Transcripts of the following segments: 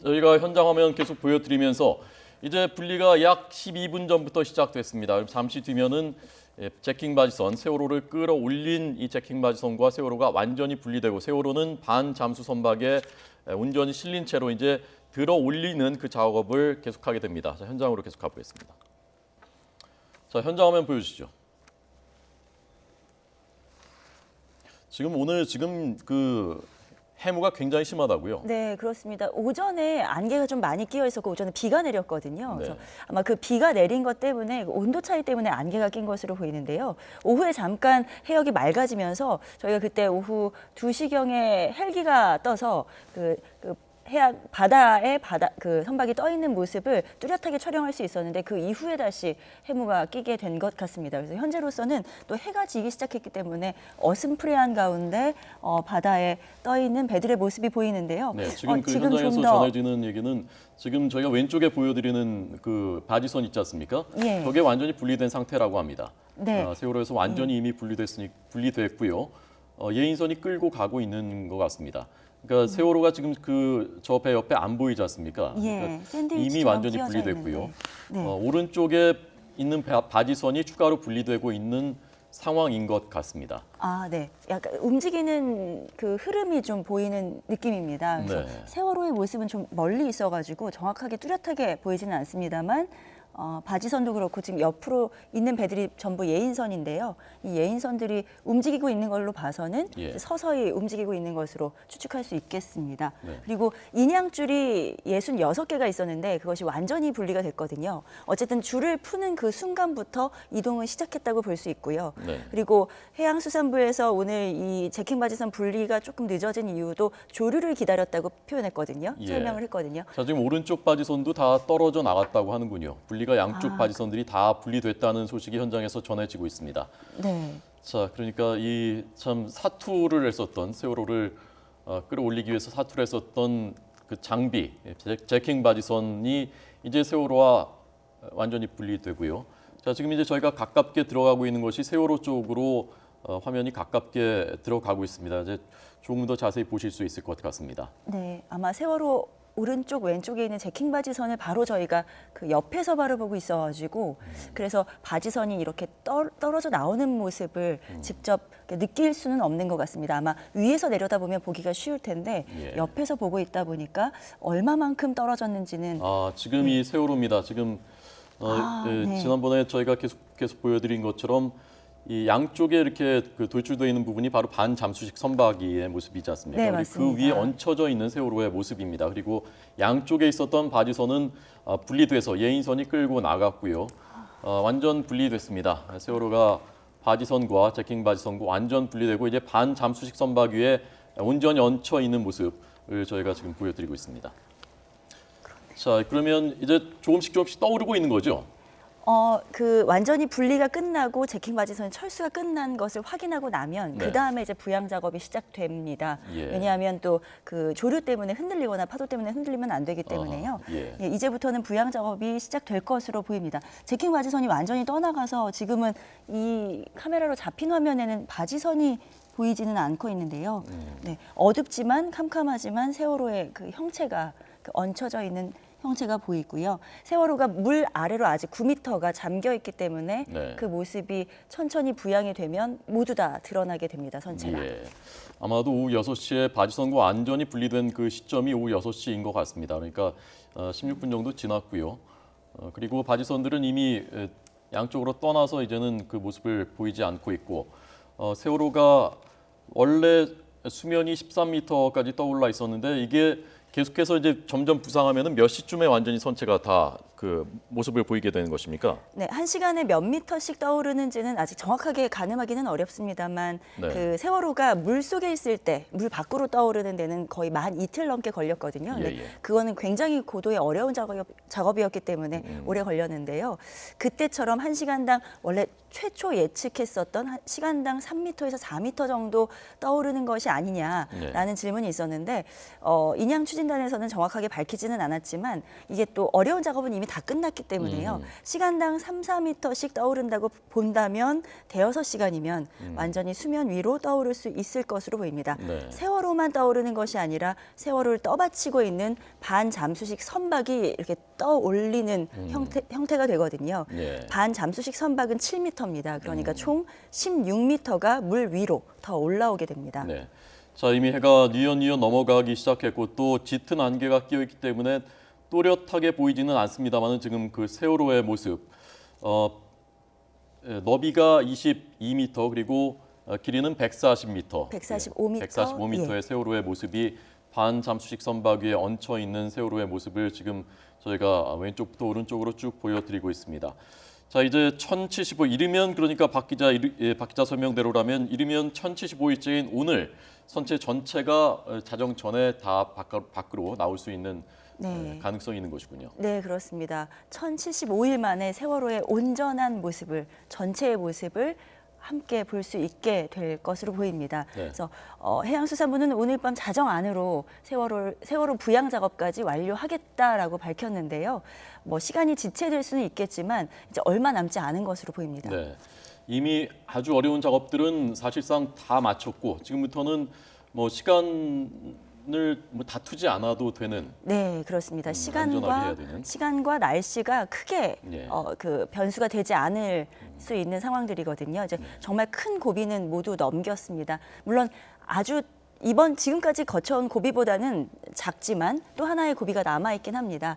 저희가 현장 화면 계속 보여드리면서 이제 분리가 약 12분 전부터 시작됐습니다. 잠시 뒤면은 제킹 바지선, 세월호를 끌어올린 이 제킹 바지선과 세월호가 완전히 분리되고 세월호는 반 잠수 선박에 온전히 실린 채로 이제 들어 올리는 그 작업을 계속하게 됩니다. 자, 현장으로 계속 가보겠습니다. 자, 현장 화면 보여주시죠. 오늘 그 해무가 굉장히 심하다고요? 네, 그렇습니다. 오전에 안개가 좀 많이 끼어 있었고 오전에 비가 내렸거든요. 네. 그래서 아마 그 비가 내린 것 때문에 온도 차이 때문에 안개가 낀 것으로 보이는데요. 오후에 잠깐 해역이 맑아지면서 저희가 그때 오후 2시경에 헬기가 떠서 그 해안 바다에 그 선박이 떠 있는 모습을 뚜렷하게 촬영할 수 있었는데 그 이후에 다시 해무가 끼게 된 것 같습니다. 그래서 현재로서는 또 해가 지기 시작했기 때문에 어슴푸레한 가운데 바다에 떠 있는 배들의 모습이 보이는데요. 네, 지금 그 지금 현장에서 좀 더 전해지는 얘기는 지금 저희가 왼쪽에 보여드리는 그 바지선 있지 않습니까? 예. 저게 완전히 분리된 상태라고 합니다. 네. 세월호에서 완전히 이미 분리됐고요. 예인선이 끌고 가고 있는 것 같습니다. 그러니까 세월호가 지금 저 배 옆에 안 보이지 않습니까? 예, 그러니까 샌드위치처럼 이미 완전히 끼어져 분리됐고요. 있는데. 네. 오른쪽에 있는 바지선이 추가로 분리되고 있는 상황인 것 같습니다. 아, 네. 약간 움직이는 그 흐름이 좀 보이는 느낌입니다. 그래서 네. 세월호의 모습은 좀 멀리 있어가지고 정확하게 뚜렷하게 보이지는 않습니다만 바지선도 그렇고 지금 옆으로 있는 배들이 전부 예인선인데요. 이 예인선들이 움직이고 있는 걸로 봐서는 예. 서서히 움직이고 있는 것으로 추측할 수 있겠습니다. 네. 그리고 인양줄이 66개가 있었는데 그것이 완전히 분리가 됐거든요. 어쨌든 줄을 푸는 그 순간부터 이동을 시작했다고 볼 수 있고요. 네. 그리고 해양수산부에서 오늘 이 제킹 바지선 분리가 조금 늦어진 이유도 조류를 기다렸다고 표현했거든요. 예. 설명을 했거든요. 자, 지금 오른쪽 바지선도 다 떨어져 나갔다고 하는군요. 분리가 양쪽 바지선들이 다 분리됐다는 소식이 현장에서 전해지고 있습니다. 네. 자, 그러니까 이 참 사투를 했었던 세월호를 끌어올리기 위해서 사투를 했었던 그 장비, 제킹 바지선이 이제 세월호와 완전히 분리되고요. 자, 지금 이제 저희가 가깝게 들어가고 있는 것이 세월호 쪽으로 화면이 가깝게 들어가고 있습니다. 이제 조금 더 자세히 보실 수 있을 것 같습니다. 네, 아마 세월호 오른쪽 왼쪽에 있는 제킹 바지선을 바로 저희가 그 옆에서 바로 보고 있어가지고 그래서 바지선이 이렇게 떨어져 나오는 모습을 직접 느낄 수는 없는 것 같습니다. 아마 위에서 내려다보면 보기가 쉬울 텐데 예. 옆에서 보고 있다 보니까 얼마만큼 떨어졌는지는 지금 이 세월호입니다. 지금 네. 지난번에 저희가 계속 보여드린 것처럼 이 양쪽에 이렇게 그 돌출되어 있는 부분이 바로 반잠수식 선박의 모습이지 않습니까? 네, 그리고 맞습니다. 그 위에 얹혀져 있는 세월호의 모습입니다. 그리고 양쪽에 있었던 바지선은 분리돼서 예인선이 끌고 나갔고요. 완전 분리됐습니다. 세월호가 바지선과 제킹 바지선과 완전 분리되고 이제 반잠수식 선박 위에 온전히 얹혀 있는 모습을 저희가 지금 보여드리고 있습니다. 자, 그러면 이제 조금씩 떠오르고 있는 거죠? 그 완전히 분리가 끝나고 제킹 바지선이 철수가 끝난 것을 확인하고 나면 네. 그 다음에 이제 부양 작업이 시작됩니다. 예. 왜냐하면 또 그 조류 때문에 흔들리거나 파도 때문에 흔들리면 안 되기 때문에요. 예. 예, 이제부터는 부양 작업이 시작될 것으로 보입니다. 제킹 바지선이 완전히 떠나가서 지금은 이 카메라로 잡힌 화면에는 바지선이 보이지는 않고 있는데요. 네, 어둡지만 캄캄하지만 세월호의 그 형체가 얹혀져 있는 형체가 보이고요. 세월호가 물 아래로 아직 9m가 잠겨 있기 때문에 네. 그 모습이 천천히 부양이 되면 모두 다 드러나게 됩니다. 선체가. 예. 아마도 오후 6시에 바지선과 완전히 분리된 그 시점이 오후 6시인 것 같습니다. 그러니까 16분 정도 지났고요. 그리고 바지선들은 이미 양쪽으로 떠나서 이제는 그 모습을 보이지 않고 있고 세월호가 원래 수면이 13m까지 떠올라 있었는데 이게 계속해서 이제 점점 부상하면은 몇 시쯤에 완전히 선체가 다 그 모습을 보이게 되는 것입니까? 네, 한 시간에 몇 미터씩 떠오르는지는 아직 정확하게 가늠하기는 어렵습니다만 네. 그 세월호가 물 속에 있을 때 물 밖으로 떠오르는 데는 거의 만 이틀 넘게 걸렸거든요. 근데 예. 그거는 굉장히 고도의 어려운 작업이었기 때문에 오래 걸렸는데요. 그때처럼 한 시간당 원래 최초 예측했었던 시간당 3m에서 4m 정도 떠오르는 것이 아니냐라는 질문이 있었는데 인양 추진단에서는 정확하게 밝히지는 않았지만 이게 또 어려운 작업은 이미 다 다 끝났기 때문에요. 시간당 3, 4m씩 떠오른다고 본다면 대여섯 시간이면 완전히 수면 위로 떠오를 수 있을 것으로 보입니다. 네. 세월호만 떠오르는 것이 아니라 세월호를 떠받치고 있는 반잠수식 선박이 이렇게 떠올리는 형태가 되거든요. 예. 반잠수식 선박은 7m입니다. 그러니까 총 16m가 물 위로 더 올라오게 됩니다. 네. 자, 이미 해가 뉘엿뉘엿 넘어가기 시작했고 또 짙은 안개가 끼어 있기 때문에 또렷하게 보이지는 않습니다만 지금 그 세월호의 모습, 너비가 22m 그리고 길이는 140m, 145m. 145m의 예. 세월호의 모습이 반잠수식 선박 위에 얹혀 있는 세월호의 모습을 지금 저희가 왼쪽부터 오른쪽으로 쭉 보여드리고 있습니다. 자, 이제 1075 이르면 그러니까 박 기자 설명대로라면 이르면 1075일째인 오늘 선체 전체가 자정 전에 다 밖으로 나올 수 있는 네. 가능성이 있는 것이군요. 네, 그렇습니다. 1075일 만에 세월호의 온전한 모습을, 전체의 모습을 함께 볼 수 있게 될 것으로 보입니다. 네. 그래서 해양수산부는 오늘 밤 자정 안으로 세월호 부양 작업까지 완료하겠다라고 밝혔는데요. 뭐 시간이 지체될 수는 있겠지만 이제 얼마 남지 않은 것으로 보입니다. 네. 이미 아주 어려운 작업들은 사실상 다 마쳤고 지금부터는 뭐 시간을 뭐 다투지 않아도 되는 네, 그렇습니다. 안전하게 해야 되는. 시간과 날씨가 크게 예. 그 변수가 되지 않을 수 있는 상황들이거든요. 이제 정말 큰 고비는 모두 넘겼습니다. 물론 아주 지금까지 거쳐온 고비보다는 작지만 또 하나의 고비가 남아있긴 합니다.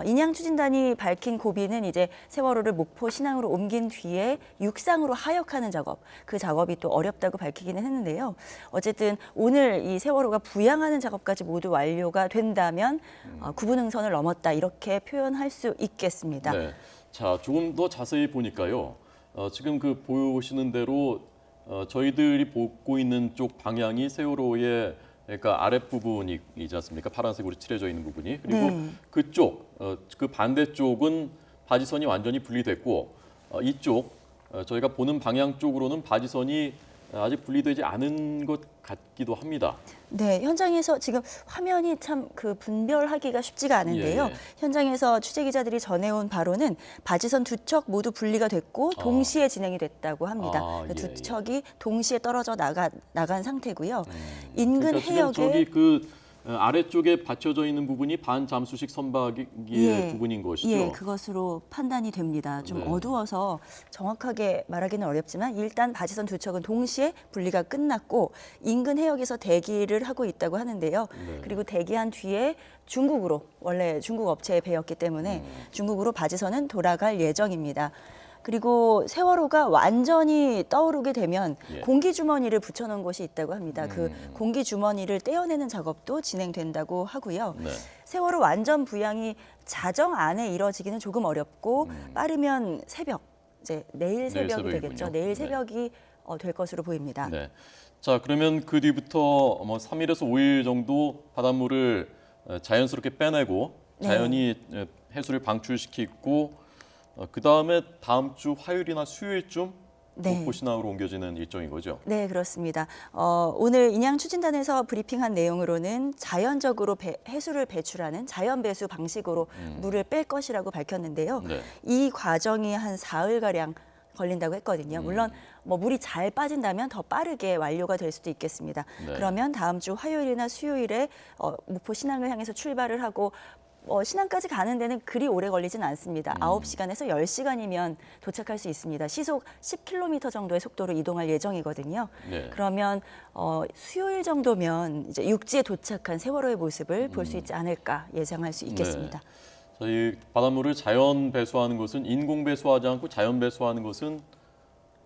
인양 추진단이 밝힌 고비는 이제 세월호를 목포 신항으로 옮긴 뒤에 육상으로 하역하는 작업, 그 작업이 또 어렵다고 밝히기는 했는데요. 어쨌든 오늘 이 세월호가 부양하는 작업까지 모두 완료가 된다면 구분응선을 넘었다 이렇게 표현할 수 있겠습니다. 네. 자, 조금 더 자세히 보니까요. 지금 그 보시는 대로 저희들이 보고 있는 쪽 방향이 세월호의 그러니까 아랫부분이지 않습니까? 파란색으로 칠해져 있는 부분이. 그리고 네. 그쪽, 그 반대쪽은 바지선이 완전히 분리됐고 이쪽, 저희가 보는 방향 쪽으로는 바지선이 아직 분리되지 않은 것 같기도 합니다. 네, 현장에서 지금 화면이 참 그 분별하기가 쉽지가 않은데요. 예, 예. 현장에서 취재 기자들이 전해온 바로는 바지선 두 척 모두 분리가 됐고 동시에 진행이 됐다고 합니다. 아, 예, 두 척이 동시에 떨어져 나간 상태고요. 그러니까 인근 지금 해역에 저기 그 아래쪽에 받쳐져 있는 부분이 반잠수식 선박의 예, 부분인 것이죠. 예, 그것으로 판단이 됩니다. 좀 네. 어두워서 정확하게 말하기는 어렵지만 일단 바지선 두 척은 동시에 분리가 끝났고 인근 해역에서 대기를 하고 있다고 하는데요. 네. 그리고 대기한 뒤에 중국으로 원래 중국 업체에 배였기 때문에 중국으로 바지선은 돌아갈 예정입니다. 그리고 세월호가 완전히 떠오르게 되면 예. 공기주머니를 붙여놓은 곳이 있다고 합니다. 그 공기주머니를 떼어내는 작업도 진행된다고 하고요. 네. 세월호 완전 부양이 자정 안에 이뤄지기는 조금 어렵고 빠르면 새벽, 이제 내일 새벽이 새벽이군요. 되겠죠. 내일 네. 새벽이 될 것으로 보입니다. 네. 자, 그러면 그 뒤부터 뭐 3일에서 5일 정도 바닷물을 자연스럽게 빼내고 네. 자연히 해수를 방출시키고 그 다음에 다음 주 화요일이나 수요일쯤 네. 목포 신항으로 옮겨지는 일정인 거죠. 네, 그렇습니다. 오늘 인양 추진단에서 브리핑한 내용으로는 자연적으로 해수를 배출하는 자연 배수 방식으로 물을 뺄 것이라고 밝혔는데요. 네. 이 과정이 한 사흘가량 걸린다고 했거든요. 물론 뭐 물이 잘 빠진다면 더 빠르게 완료가 될 수도 있겠습니다. 네. 그러면 다음 주 화요일이나 수요일에 목포 신항을 향해서 출발을 하고 신항까지 가는 데는 그리 오래 걸리진 않습니다. 9시간에서 10시간이면 도착할 수 있습니다. 시속 10km 정도의 속도로 이동할 예정이거든요. 네. 그러면 수요일 정도면 이제 육지에 도착한 세월호의 모습을 볼 수 있지 않을까 예상할 수 있겠습니다. 네. 저희 바닷물을 자연 배수하는 것은 인공 배수하지 않고 자연 배수하는 것은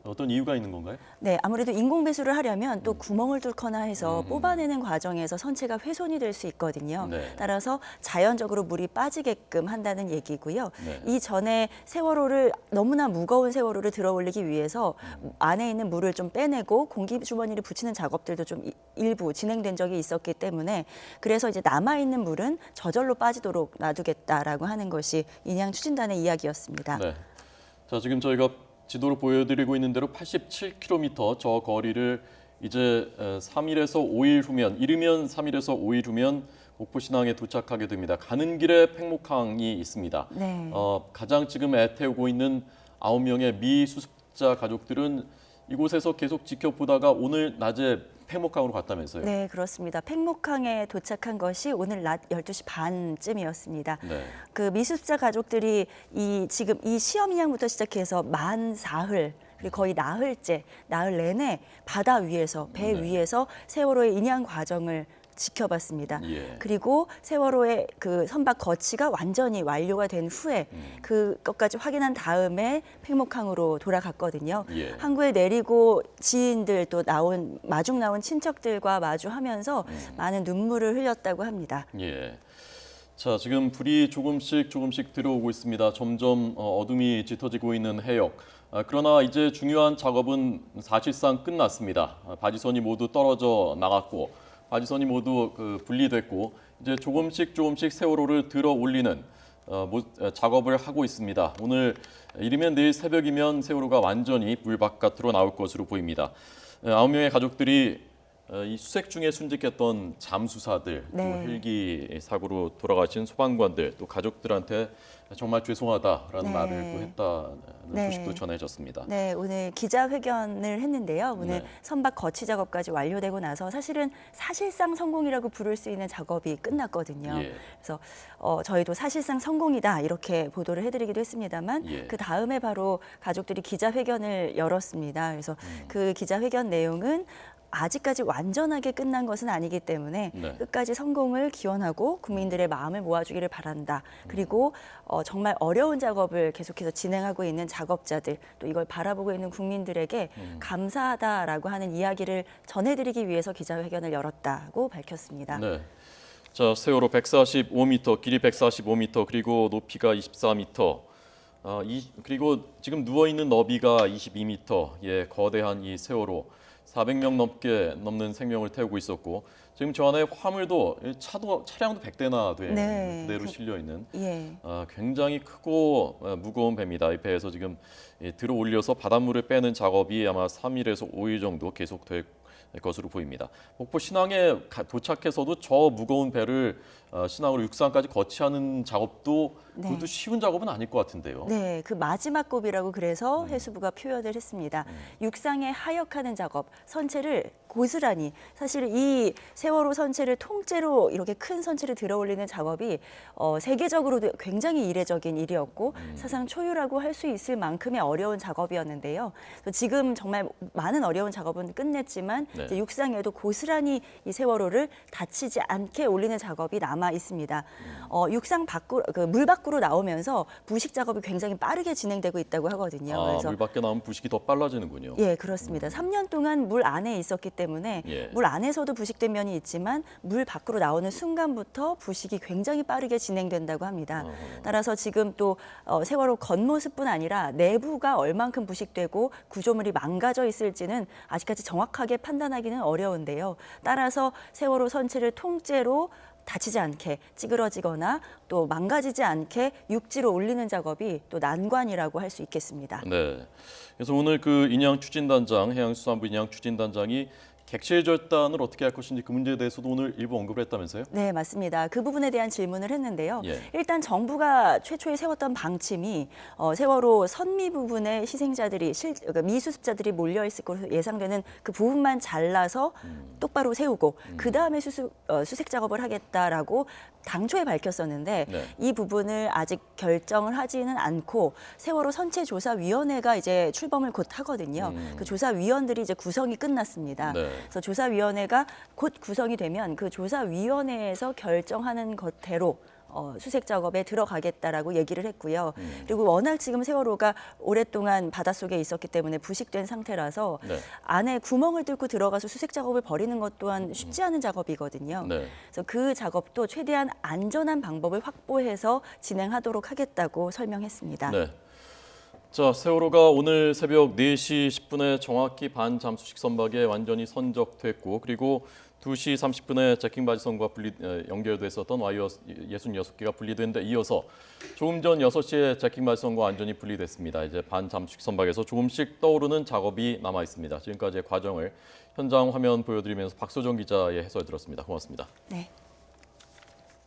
어떤 이유가 있는 건가요? 네, 아무래도 인공 배수를 하려면 또 구멍을 뚫거나 해서 뽑아내는 과정에서 선체가 훼손이 될 수 있거든요. 네. 따라서 자연적으로 물이 빠지게끔 한다는 얘기고요. 네. 이전에 세월호를 너무나 무거운 세월호를 들어 올리기 위해서 안에 있는 물을 좀 빼내고 공기 주머니를 붙이는 작업들도 좀 일부 진행된 적이 있었기 때문에 그래서 이제 남아 있는 물은 저절로 빠지도록 놔두겠다라고 하는 것이 인양 추진단의 이야기였습니다. 네. 자, 지금 저희가 지도로 보여드리고 있는 대로 87km 저 거리를 이제 3일에서 5일 후면 이르면 3일에서 5일 후면 목포 신항에 도착하게 됩니다. 가는 길에 팽목항이 있습니다. 네. 가장 지금 애태우고 있는 9명의 미수습자 가족들은 이곳에서 계속 지켜보다가 오늘 낮에 팽목항으로 갔다면서요? 네, 그렇습니다. 팽목항에 도착한 것이 오늘 낮 12시 반쯤이었습니다. 네. 그 미수습자 가족들이 지금 이 시험 인양부터 시작해서 만 사흘 그리고 거의 나흘째, 나흘 내내 바다 위에서 배 네. 위에서 세월호의 인양 과정을 지켜봤습니다. 예. 그리고 세월호의 그 선박 거치가 완전히 완료가 된 후에 그것까지 확인한 다음에 팽목항으로 돌아갔거든요. 예. 항구에 내리고 지인들 또 마중 나온 친척들과 마주하면서 많은 눈물을 흘렸다고 합니다. 예. 자, 지금 불이 조금씩 들어오고 있습니다. 점점 어둠이 짙어지고 있는 해역. 그러나 이제 중요한 작업은 사실상 끝났습니다. 바지선이 모두 떨어져 나갔고 바지선이 모두 분리됐고 이제 조금씩 세월호를 들어 올리는 작업을 하고 있습니다. 오늘 이르면 내일 새벽이면 세월호가 완전히 물 바깥으로 나올 것으로 보입니다. 9명의 가족들이 이 수색 중에 순직했던 잠수사들, 또 네. 헬기 사고로 돌아가신 소방관들, 또 가족들한테 정말 죄송하다라는 네. 말을 또 했다는 네. 소식도 전해졌습니다. 네, 오늘 기자회견을 했는데요. 오늘 네. 선박 거치 작업까지 완료되고 나서 사실상 성공이라고 부를 수 있는 작업이 끝났거든요. 예. 그래서 저희도 사실상 성공이다 이렇게 보도를 해드리기도 했습니다만 예. 그 다음에 바로 가족들이 기자회견을 열었습니다. 그래서 그 기자회견 내용은 아직까지 완전하게 끝난 것은 아니기 때문에 네. 끝까지 성공을 기원하고 국민들의 마음을 모아주기를 바란다. 그리고 정말 어려운 작업을 계속해서 진행하고 있는 작업자들 또 이걸 바라보고 있는 국민들에게 감사하다라고 하는 이야기를 전해드리기 위해서 기자회견을 열었다고 밝혔습니다. 네. 자, 세월호 145m, 길이 145m, 그리고 높이가 24m. 그리고 지금 누워 있는 너비가 22m. 예, 거대한 이 세월호 400명 넘는 생명을 태우고 있었고 지금 저 안에 화물도 차량도 100대나 돼 네. 그대로 실려 있는 예. 굉장히 크고 무거운 배입니다. 이 배에서 지금 들어 올려서 바닷물을 빼는 작업이 아마 3일에서 5일 정도 계속될 것으로 보입니다. 목포 신항에 도착해서도 저 무거운 배를 신항으로 육상까지 거치하는 작업도 네. 그것도 쉬운 작업은 아닐 것 같은데요. 네, 그 마지막 곱이라고 그래서 해수부가 표현을 했습니다. 육상에 하역하는 작업, 선체를 고스란히 사실 이 세월호 선체를 통째로 이렇게 큰 선체를 들어 올리는 작업이 세계적으로도 굉장히 이례적인 일이었고 사상 초유라고 할 수 있을 만큼의 어려운 작업이었는데요. 지금 정말 많은 어려운 작업은 끝냈지만 네. 이제 육상에도 고스란히 이 세월호를 다치지 않게 올리는 작업이 남아 있습니다. 육상 밖으로 물 밖으로 나오면서 부식 작업이 굉장히 빠르게 진행되고 있다고 하거든요. 그래서 물 밖에 나오면 부식이 더 빨라지는군요. 예, 그렇습니다. 3년 동안 물 안에 있었기 때문에 예. 물 안에서도 부식된 면이 있지만 물 밖으로 나오는 순간부터 부식이 굉장히 빠르게 진행된다고 합니다. 따라서 지금 또 세월호 겉모습뿐 아니라 내부가 얼만큼 부식되고 구조물이 망가져 있을지는 아직까지 정확하게 판단하기는 어려운데요. 따라서 세월호 선체를 통째로 다치지 않게 찌그러지거나 또 망가지지 않게 육지로 올리는 작업이 또 난관이라고 할 수 있겠습니다. 네. 그래서 오늘 그 인양 추진단장, 해양수산부 인양 추진단장이 객실 절단을 어떻게 할 것인지 그 문제에 대해서도 오늘 일부 언급을 했다면서요? 네, 맞습니다. 그 부분에 대한 질문을 했는데요. 예. 일단 정부가 최초에 세웠던 방침이 세월호 선미 부분에 희생자들이 그러니까 미수습자들이 몰려 있을 것으로 예상되는 그 부분만 잘라서 똑바로 세우고 그 다음에 수색 작업을 하겠다라고 당초에 밝혔었는데 네. 이 부분을 아직 결정을 하지는 않고 세월호 선체조사위원회가 이제 출범을 곧 하거든요. 그 조사위원들이 이제 구성이 끝났습니다. 네. 그래서 조사위원회가 곧 구성이 되면 그 조사위원회에서 결정하는 것대로 수색 작업에 들어가겠다라고 얘기를 했고요. 그리고 워낙 지금 세월호가 오랫동안 바닷속에 있었기 때문에 부식된 상태라서 네. 안에 구멍을 뚫고 들어가서 수색 작업을 벌이는 것 또한 쉽지 않은 작업이거든요. 네. 그래서 그 작업도 최대한 안전한 방법을 확보해서 진행하도록 하겠다고 설명했습니다. 네. 자, 세월호가 오늘 새벽 4시 10분에 정확히 반잠수식 선박에 완전히 선적됐고 그리고 2시 30분에 제킹바지선과 연결됐었던 와이어 66개가 분리된 데 이어서 조금 전 6시에 제킹바지선과 완전히 분리됐습니다. 이제 반잠수식 선박에서 조금씩 떠오르는 작업이 남아 있습니다. 지금까지의 과정을 현장 화면 보여드리면서 박소정 기자의 해설 들었습니다. 고맙습니다. 네.